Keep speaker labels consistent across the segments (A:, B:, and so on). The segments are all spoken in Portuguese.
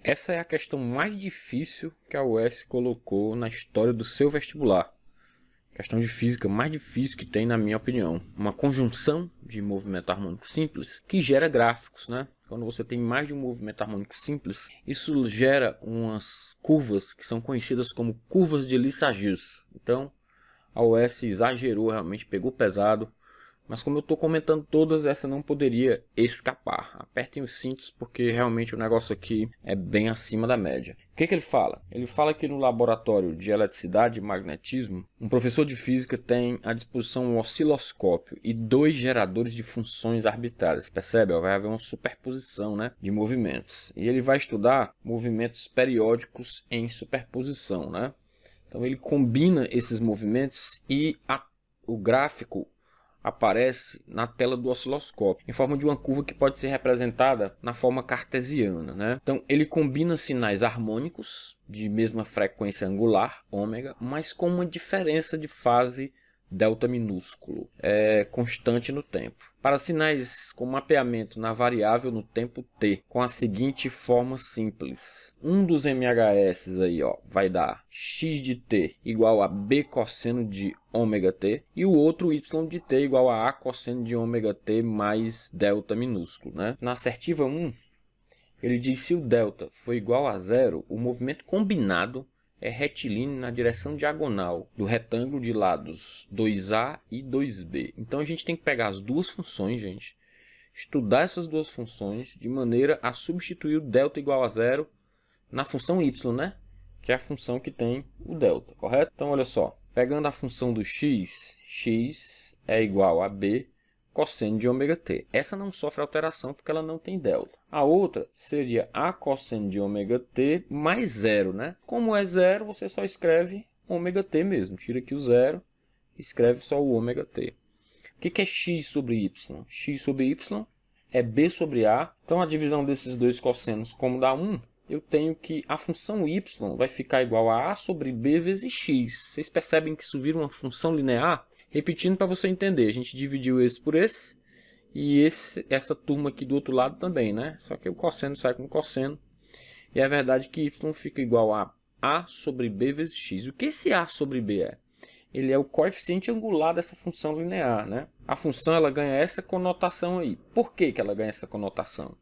A: Essa é a questão mais difícil que a UES colocou na história do seu vestibular. Questão de física mais difícil que tem, na minha opinião. Uma conjunção de movimento harmônico simples que gera gráficos, né? Quando você tem mais de um movimento harmônico simples, isso gera umas curvas que são conhecidas como curvas de Lissajous. Então, a UES exagerou, realmente pegou pesado. Mas como eu estou comentando todas, essa não poderia escapar. Apertem os cintos porque realmente o negócio aqui é bem acima da média. O que ele fala? Ele fala que no laboratório de eletricidade e magnetismo, um professor de física tem à disposição um osciloscópio e 2 geradores de funções arbitrárias. Percebe? Vai haver uma superposição, né, de movimentos. E ele vai estudar movimentos periódicos em superposição, né? Então ele combina esses movimentos e o gráfico aparece na tela do osciloscópio, em forma de uma curva que pode ser representada na forma cartesiana, né? Então, ele combina sinais harmônicos de mesma frequência angular, ômega, mas com uma diferença de fase delta minúsculo, constante no tempo. Para sinais com mapeamento na variável no tempo t, com a seguinte forma simples. Um dos MHS aí, ó, vai dar x de t igual a b cosseno de ômega t, e o outro y de t igual a cosseno de ômega t mais delta minúsculo, né? Na assertiva 1, ele diz se o delta for igual a zero, o movimento combinado é retilíneo na direção diagonal do retângulo de lados 2A e 2B. Então a gente tem que pegar as duas funções, gente, estudar essas duas funções de maneira a substituir o delta igual a zero na função y, né? Que é a função que tem o delta, correto? Então olha só, pegando a função do x, x é igual a b cosseno de ômega t. Essa não sofre alteração porque ela não tem delta. A outra seria a cosseno de ômega t mais zero, né? Como é zero, você só escreve ômega t mesmo. Tira aqui o zero, escreve só o ômega t. O que é x sobre y? X sobre y é b sobre a. Então a divisão desses dois cossenos, como dá 1, eu tenho que a função y vai ficar igual a sobre b vezes x. Vocês percebem que isso vira uma função linear? Repetindo para você entender, a gente dividiu esse por esse e essa turma aqui do outro lado também, né? Só que o cosseno sai com cosseno. E é verdade que y fica igual a sobre b vezes x. O que esse a sobre b é? Ele é o coeficiente angular dessa função linear, né? A função ela ganha essa conotação aí. Por que ela ganha essa conotação?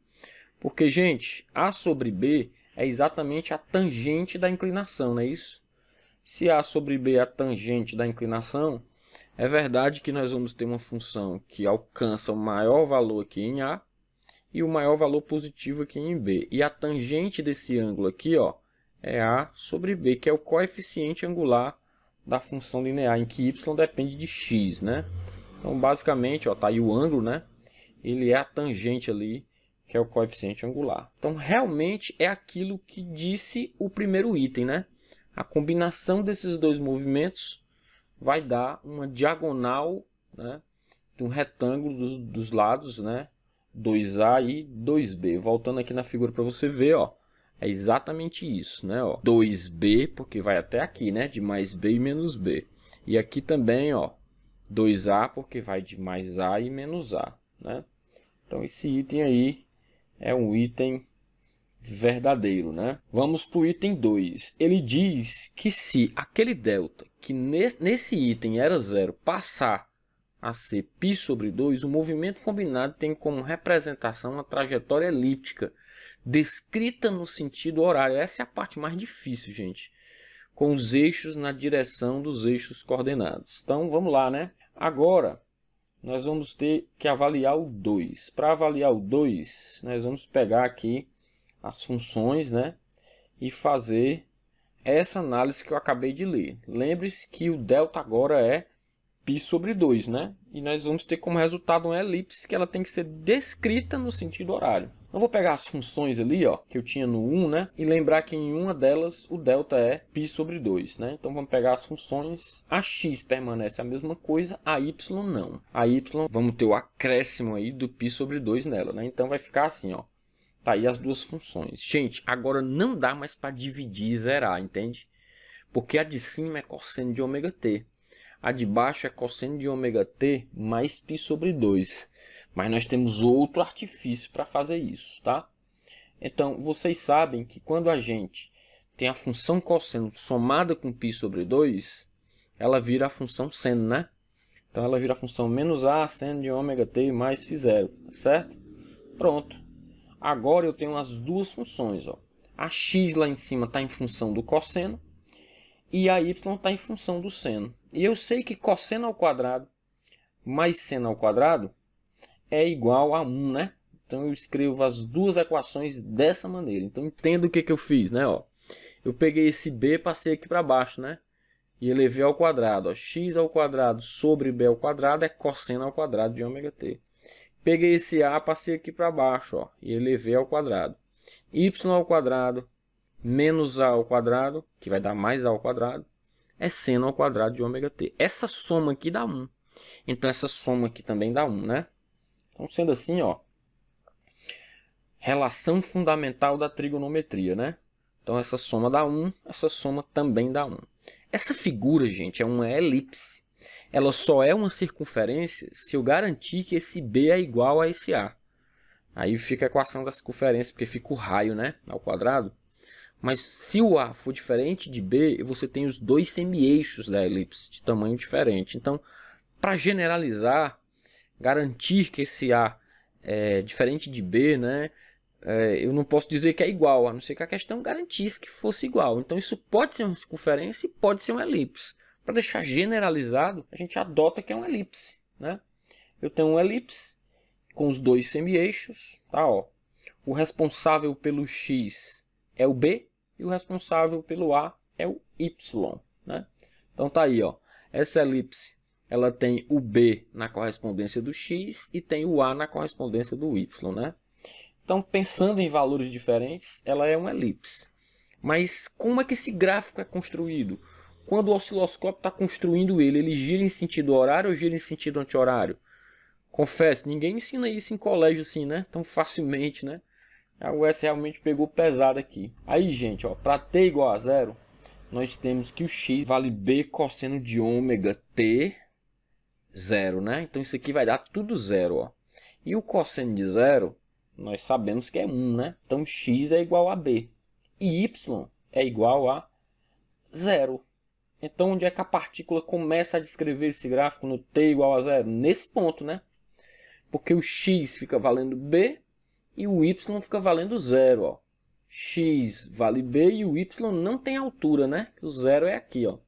A: Porque, gente, a sobre b é exatamente a tangente da inclinação, não é isso? Se a sobre b é a tangente da inclinação, é verdade que nós vamos ter uma função que alcança o maior valor aqui em A e o maior valor positivo aqui em B. E a tangente desse ângulo aqui, ó, é A sobre B, que é o coeficiente angular da função linear, em que y depende de x, né? Então, basicamente, ó, tá aí o ângulo, né? Ele é a tangente ali, que é o coeficiente angular. Então, realmente é aquilo que disse o primeiro item, né? A combinação desses dois movimentos vai dar uma diagonal, né, de um retângulo dos lados, né, 2A e 2B. Voltando aqui na figura para você ver, ó, é exatamente isso, né, ó, 2B, porque vai até aqui, né, de mais B e menos B. E aqui também, ó, 2A, porque vai de mais A e menos A, né? Então esse item aí é um item verdadeiro, né? Vamos para o item 2. Ele diz que se aquele delta, que nesse item era zero, passar a ser π sobre 2, o movimento combinado tem como representação uma trajetória elíptica, descrita no sentido horário. Essa é a parte mais difícil, gente, com os eixos na direção dos eixos coordenados. Então, vamos lá, né? Agora, nós vamos ter que avaliar o 2. Para avaliar o 2, nós vamos pegar aqui as funções, né, e fazer essa análise que eu acabei de ler. Lembre-se que o delta agora é π sobre 2, né? E nós vamos ter como resultado uma elipse que ela tem que ser descrita no sentido horário. Eu vou pegar as funções ali, ó, que eu tinha no 1, né? E lembrar que em uma delas o delta é π sobre 2, né? Então vamos pegar as funções. A x permanece a mesma coisa, a y não. A y, vamos ter o acréscimo aí do π sobre 2 nela, né? Então vai ficar assim, ó. Tá aí as duas funções. Gente, agora não dá mais para dividir e zerar, entende? Porque a de cima é cosseno de ômega t. A de baixo é cosseno de ômega t mais π sobre 2. Mas nós temos outro artifício para fazer isso, tá? Então, vocês sabem que quando a gente tem a função cosseno somada com π sobre 2, ela vira a função seno, né? Então, ela vira a função menos a seno de ômega t mais φ0, certo? Pronto. Agora eu tenho as duas funções, ó. A x lá em cima está em função do cosseno e a y está em função do seno. E eu sei que cosseno ao quadrado mais seno ao quadrado é igual a 1, né? Então eu escrevo as duas equações dessa maneira. Então entenda o que eu fiz, né? Ó, eu peguei esse b, passei aqui para baixo, né? E elevei ao quadrado. Ó, x ao quadrado sobre b ao quadrado é cosseno ao quadrado de ômega t. Peguei esse a, passei aqui para baixo, ó, e elevei ao quadrado. Y ao quadrado menos a ao quadrado, que vai dar mais a ao quadrado, é seno ao quadrado de ômega t. Essa soma aqui dá 1. Então essa soma aqui também dá 1, né? Então sendo assim, ó, relação fundamental da trigonometria, né? Então essa soma dá 1, essa soma também dá 1. Essa figura, gente, é uma elipse. Ela só é uma circunferência se eu garantir que esse b é igual a esse a. Aí fica a equação da circunferência, porque fica o raio, né, ao quadrado. Mas se o a for diferente de b, você tem os dois semi-eixos da elipse, de tamanho diferente. Então, para generalizar, garantir que esse a é diferente de b, né, eu não posso dizer que é igual, a não ser que a questão garantisse que fosse igual. Então, isso pode ser uma circunferência e pode ser uma elipse. Para deixar generalizado, a gente adota que é uma elipse, né? Eu tenho uma elipse com os dois semi-eixos, tá, ó. O responsável pelo x é o b e o responsável pelo a é o y, né? Então tá aí, ó. Essa elipse, ela tem o b na correspondência do x e tem o a na correspondência do y, né? Então, pensando em valores diferentes, ela é uma elipse. Mas como é que esse gráfico é construído? Quando o osciloscópio está construindo ele gira em sentido horário ou gira em sentido anti-horário? Confesso, ninguém ensina isso em colégio assim, né? Tão facilmente, né? A US realmente pegou pesado aqui. Aí, gente, ó, para t igual a 0, nós temos que o x vale b cosseno de ômega t 0, né? Então isso aqui vai dar tudo 0, ó. E o cosseno de 0, nós sabemos que é 1, né? Então x é igual a b. E y é igual a 0. Então, onde é que a partícula começa a descrever esse gráfico no t igual a 0? Nesse ponto, né? Porque o x fica valendo b e o y fica valendo 0, ó. X vale b e o y não tem altura, né? O 0 é aqui, ó.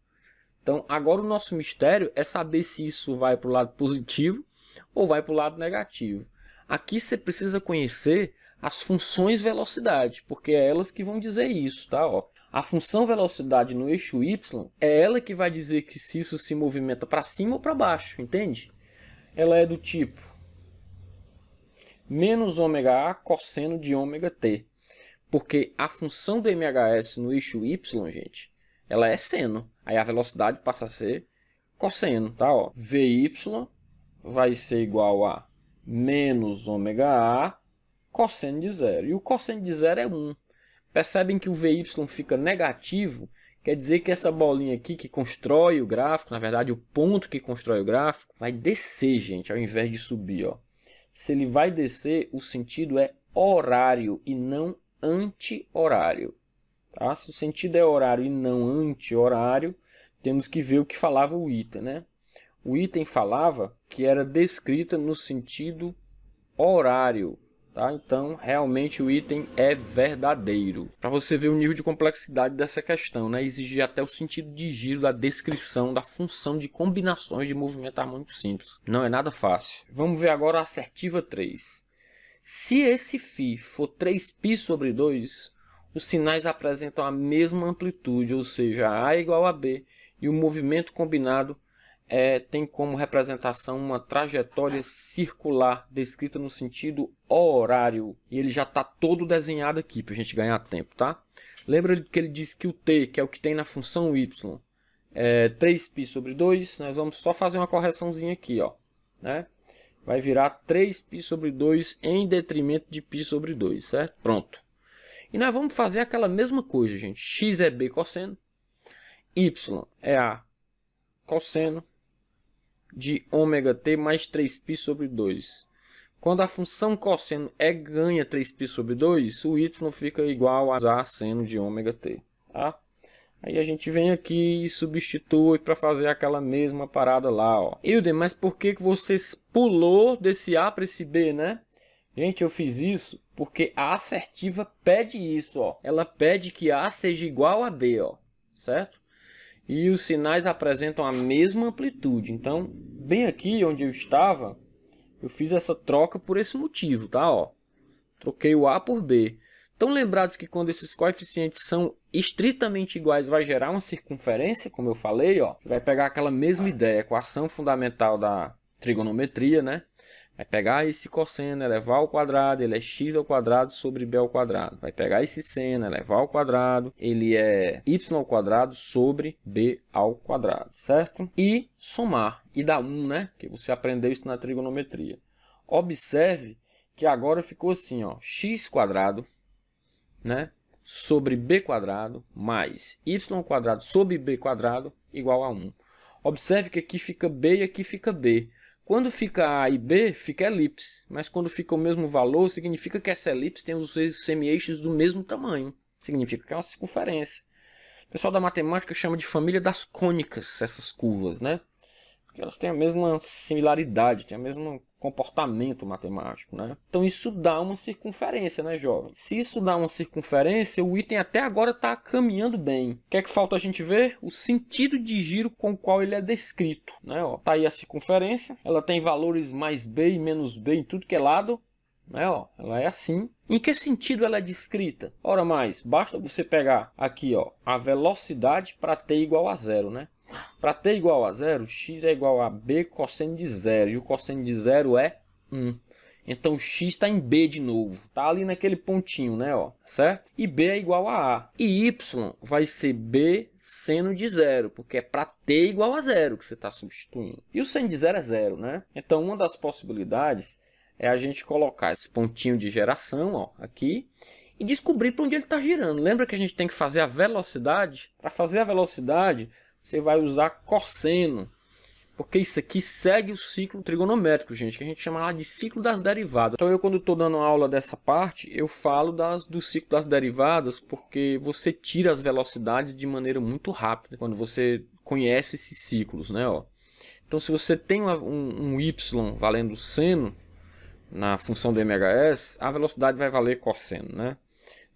A: Então, agora o nosso mistério é saber se isso vai para o lado positivo ou vai para o lado negativo. Aqui você precisa conhecer as funções velocidade, porque é elas que vão dizer isso, tá? Ó, a função velocidade no eixo y é ela que vai dizer que se isso se movimenta para cima ou para baixo, entende? Ela é do tipo menos ômega a cosseno de ômega t, porque a função do MHS no eixo y, gente, ela é seno. Aí a velocidade passa a ser cosseno, tá? Ó, Vy vai ser igual a menos ômega a cosseno de 0. E o cosseno de 0 é 1. Percebem que o Vy fica negativo, quer dizer que essa bolinha aqui que constrói o gráfico, na verdade o ponto que constrói o gráfico, vai descer, gente, ao invés de subir, ó. Se ele vai descer, o sentido é horário e não anti-horário. Tá? Se o sentido é horário e não anti-horário, temos que ver o que falava o item, né? O item falava que era descrita no sentido horário. Tá? Então, realmente o item é verdadeiro. Para você ver o nível de complexidade dessa questão, né? Exige até o sentido de giro da descrição da função de combinações de movimento harmônico simples. Não é nada fácil. Vamos ver agora a assertiva 3. Se esse φ for 3π sobre 2, os sinais apresentam a mesma amplitude, ou seja, A igual a B, e o movimento combinado tem como representação uma trajetória circular descrita no sentido horário. E ele já está todo desenhado aqui para a gente ganhar tempo, tá? Lembra que ele disse que o t, que é o que tem na função y, é 3π sobre 2. Nós vamos só fazer uma correçãozinha aqui, ó, né? Vai virar 3π sobre 2 em detrimento de π sobre 2, certo? Pronto. E nós vamos fazer aquela mesma coisa, gente. X é b cosseno, y é a cosseno de ômega t mais 3π sobre 2. Quando a função cosseno é ganha 3π sobre 2, o y fica igual a seno de ômega t. Tá? Aí a gente vem aqui e substitui para fazer aquela mesma parada lá. Ó. Hilden, mas por que você pulou desse A para esse B, né? Gente, eu fiz isso porque a assertiva pede isso. Ó. Ela pede que A seja igual a B, ó, certo? E os sinais apresentam a mesma amplitude. Então, bem aqui onde eu estava, eu fiz essa troca por esse motivo, tá? Ó, troquei o A por B. Estão lembrados que quando esses coeficientes são estritamente iguais, vai gerar uma circunferência, como eu falei, ó. Você vai pegar aquela mesma ideia, equação fundamental da trigonometria, né? Vai pegar esse cosseno, elevar ao quadrado, ele é x ao quadrado sobre b ao quadrado. Vai pegar esse seno, elevar ao quadrado, ele é y ao quadrado sobre b ao quadrado, certo? E somar, e dar 1, né? Que você aprendeu isso na trigonometria. Observe que agora ficou assim, ó, x quadrado, né, sobre b quadrado mais y quadrado sobre b quadrado igual a 1. Observe que aqui fica b e aqui fica b. Quando fica A e B, fica elipse. Mas quando fica o mesmo valor, significa que essa elipse tem os semi-eixos do mesmo tamanho. Significa que é uma circunferência. O pessoal da matemática chama de família das cônicas, essas curvas, né? Porque elas têm a mesma similaridade, têm o mesmo comportamento matemático, né? Então isso dá uma circunferência, né, jovem? Se isso dá uma circunferência, o item até agora está caminhando bem. O que é que falta a gente ver? O sentido de giro com o qual ele é descrito, né? Ó, tá aí a circunferência, ela tem valores mais b e menos b em tudo que é lado, né? Ó, ela é assim. Em que sentido ela é descrita? Ora mais, basta você pegar aqui, ó, a velocidade para t igual a 0, né? Para t igual a 0, x é igual a b cosseno de 0. E o cosseno de 0 é 1. Então, x está em b de novo. Está ali naquele pontinho, né? Ó, certo? E b é igual a a. E y vai ser b seno de 0. Porque é para t igual a 0 que você está substituindo. E o seno de 0 é 0, né? Então, uma das possibilidades é a gente colocar esse pontinho de geração, ó, aqui. E descobrir para onde ele está girando. Lembra que a gente tem que fazer a velocidade? Para fazer a velocidade, você vai usar cosseno, porque isso aqui segue o ciclo trigonométrico, gente, que a gente chama lá de ciclo das derivadas. Então, quando estou dando aula dessa parte, eu falo do ciclo das derivadas, porque você tira as velocidades de maneira muito rápida, quando você conhece esses ciclos, né? Ó. Então, se você tem um y valendo seno na função do MHS, a velocidade vai valer cosseno, né?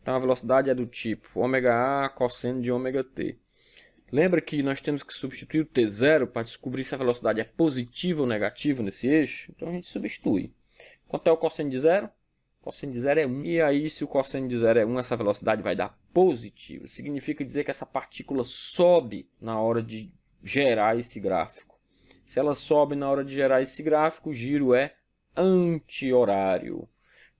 A: Então, a velocidade é do tipo ômega a cosseno de ômega t. Lembra que nós temos que substituir o t0 para descobrir se a velocidade é positiva ou negativa nesse eixo? Então a gente substitui. Quanto é o cosseno de 0? O cosseno de 0 é 1. E aí, se o cosseno de 0 é 1, essa velocidade vai dar positiva. Significa dizer que essa partícula sobe na hora de gerar esse gráfico. Se ela sobe na hora de gerar esse gráfico, o giro é anti-horário. O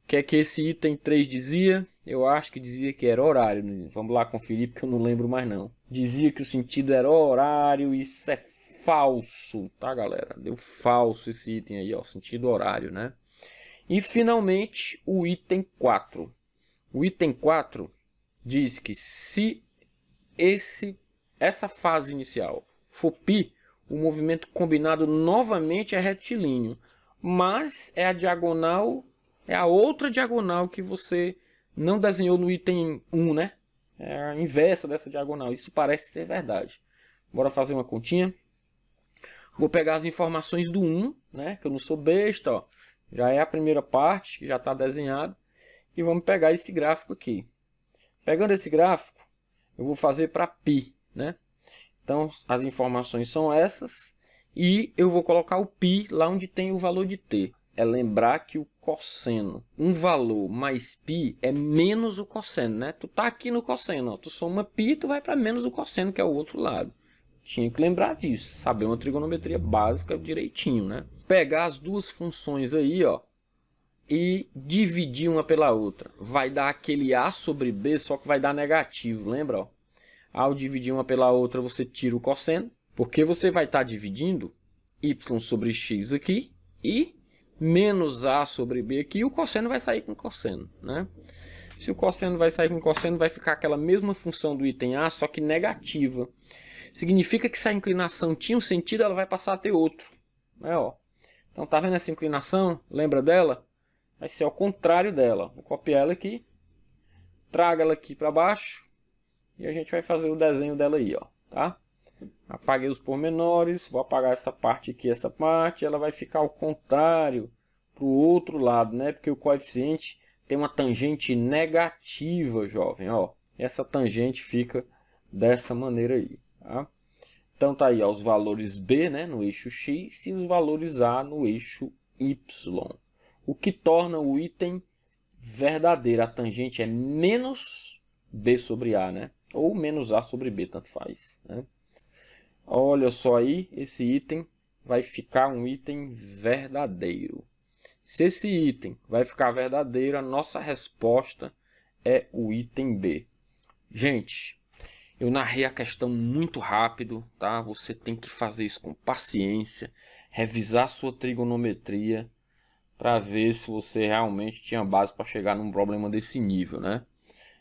A: que é que esse item 3 dizia? Eu acho que dizia que era horário. Vamos lá conferir, porque eu não lembro mais não. Dizia que o sentido era horário. Isso é falso, tá, galera? Deu falso esse item aí, ó. Sentido horário, né? E, finalmente, o item 4. O item 4 diz que se essa fase inicial for π, o movimento combinado novamente é retilíneo. Mas é a diagonal, é a outra diagonal que você não desenhou no item 1, né? É a inversa dessa diagonal. Isso parece ser verdade. Bora fazer uma continha. Vou pegar as informações do 1, né? Que eu não sou besta, ó. Já é a primeira parte, que já está desenhada. E vamos pegar esse gráfico aqui. Pegando esse gráfico, eu vou fazer para π, né? Então, as informações são essas. E eu vou colocar o π lá onde tem o valor de t. É lembrar que o cosseno, um valor mais π é menos o cosseno, né? Tu tá aqui no cosseno, ó, tu soma π, tu vai para menos o cosseno, que é o outro lado. Tinha que lembrar disso, saber uma trigonometria básica direitinho, né? Pegar as duas funções aí, ó, e dividir uma pela outra. Vai dar aquele a sobre b, só que vai dar negativo, lembra? Ó? Ao dividir uma pela outra, você tira o cosseno, porque você vai estar dividindo y sobre x aqui e menos a sobre b aqui, o cosseno vai sair com cosseno, né? Se o cosseno vai sair com cosseno, vai ficar aquela mesma função do item A, só que negativa. Significa que se a inclinação tinha um sentido, ela vai passar a ter outro, né? Ó. Então, tá vendo essa inclinação? Lembra dela? vai ser ao contrário dela. Vou copiar ela aqui, trago ela aqui para baixo e a gente vai fazer o desenho dela aí, ó, tá? Apaguei os pormenores, vou apagar essa parte aqui, essa parte, ela vai ficar ao contrário para o outro lado, né? Porque o coeficiente tem uma tangente negativa, jovem, ó. Essa tangente fica dessa maneira aí, tá? Então tá aí, ó, os valores B, né, no eixo X e os valores A no eixo Y. O que torna o item verdadeiro. A tangente é menos B sobre A, né? Ou menos A sobre B, tanto faz, né? Olha só aí, esse item vai ficar um item verdadeiro. Se esse item vai ficar verdadeiro, a nossa resposta é o item B. Gente, eu narrei a questão muito rápido, tá? Você tem que fazer isso com paciência, revisar sua trigonometria para ver se você realmente tinha base para chegar num problema desse nível, né?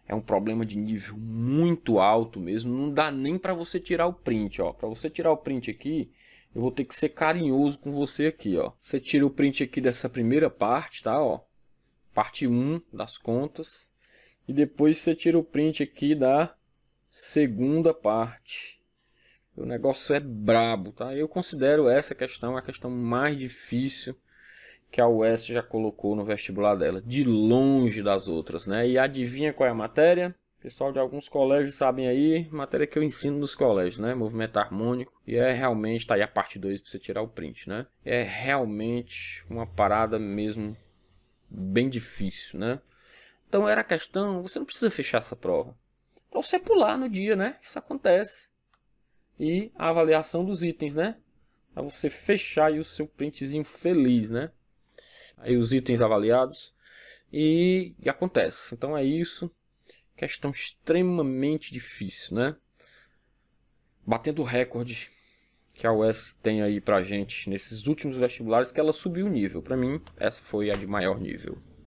A: É um problema de nível muito alto mesmo, não dá nem para você tirar o print, ó. Para você tirar o print aqui, eu vou ter que ser carinhoso com você aqui, ó. Você tira o print aqui dessa primeira parte, tá, ó? Parte 1 das contas. E depois você tira o print aqui da segunda parte. O negócio é brabo, tá? Eu considero essa questão a questão mais difícil que a UES já colocou no vestibular dela, de longe das outras, né? E adivinha qual é a matéria? O pessoal de alguns colégios sabem aí, matéria que eu ensino nos colégios, né? Movimento harmônico. E é realmente, tá aí a parte 2 para você tirar o print, né? É realmente uma parada mesmo bem difícil, né? Então era a questão, você não precisa fechar essa prova. Para você pular no dia, né? Isso acontece. E a avaliação dos itens, né? Para você fechar aí o seu printzinho feliz, né? Aí os itens avaliados e acontece. Então é isso, questão extremamente difícil, né? Batendo o recorde que a UES tem aí pra gente nesses últimos vestibulares, que ela subiu o nível. Para mim, essa foi a de maior nível.